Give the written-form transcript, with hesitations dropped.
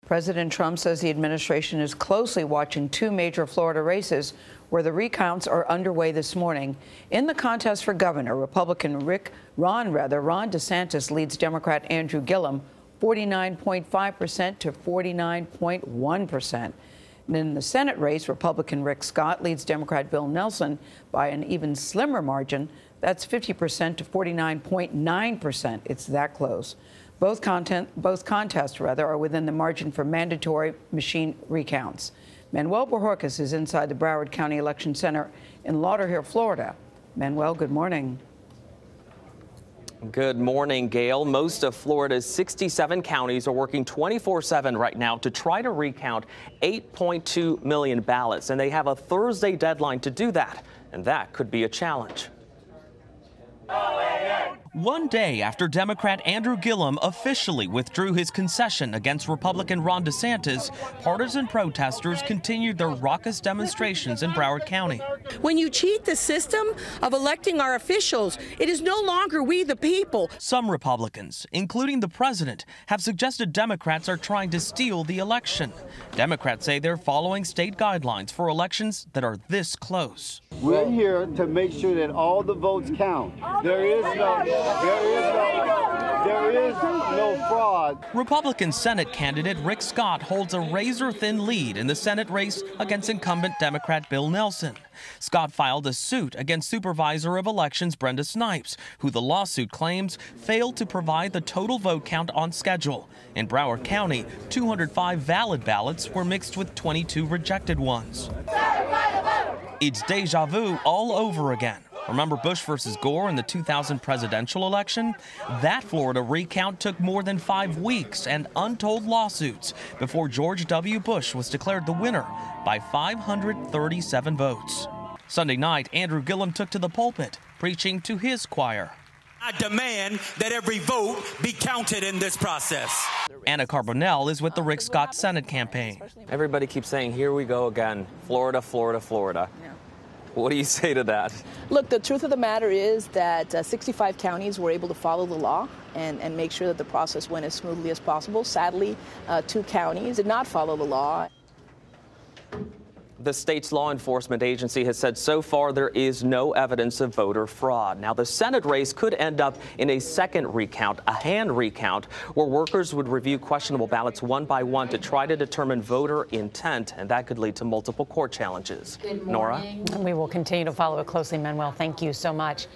President Trump says the administration is closely watching two major Florida races where the recounts are underway this morning. In the contest for governor, Republican Ron DeSantis leads Democrat Andrew Gillum 49.5% to 49.1%. And in the Senate race, Republican Rick Scott leads Democrat Bill Nelson by an even slimmer margin. That's 50% to 49.9%. It's that close. Both contests are within the margin for mandatory machine recounts. Manuel Bojorquez is inside the Broward County Election Center in Lauderhill, Florida. Manuel, good morning. Good morning, Gayle. Most of Florida's 67 counties are working 24/7 right now to try to recount 8.2 million ballots, and they have a Thursday deadline to do that, and that could be a challenge. One day after Democrat Andrew Gillum officially withdrew his concession against Republican Ron DeSantis, partisan protesters continued their raucous demonstrations in Broward County. When you cheat the system of electing our officials, it is no longer we the people. Some Republicans, including the president, have suggested Democrats are trying to steal the election. Democrats say they're following state guidelines for elections that are this close. We're here to make sure that all the votes count. There is no fraud. Republican Senate candidate Rick Scott holds a razor-thin lead in the Senate race against incumbent Democrat Bill Nelson. Scott filed a suit against Supervisor of Elections Brenda Snipes, who the lawsuit claims failed to provide the total vote count on schedule. In Broward County, 205 valid ballots were mixed with 22 rejected ones. It's deja vu all over again. Remember Bush versus Gore in the 2000 presidential election? That Florida recount took more than 5 weeks and untold lawsuits before George W. Bush was declared the winner by 537 votes. Sunday night, Andrew Gillum took to the pulpit, preaching to his choir. I demand that every vote be counted in this process. Anna Carbonell is with the Rick Scott Senate campaign. Everybody keeps saying, here we go again, Florida, Florida, Florida. Yeah. What do you say to that? Look, the truth of the matter is that 65 counties were able to follow the law and make sure that the process went as smoothly as possible. Sadly, 2 counties did not follow the law. The state's law enforcement agency has said so far there is no evidence of voter fraud. Now, the Senate race could end up in a second recount, a hand recount, where workers would review questionable ballots one by one to try to determine voter intent, and that could lead to multiple court challenges. Good morning. Norah? We will continue to follow it closely, Manuel. Thank you so much.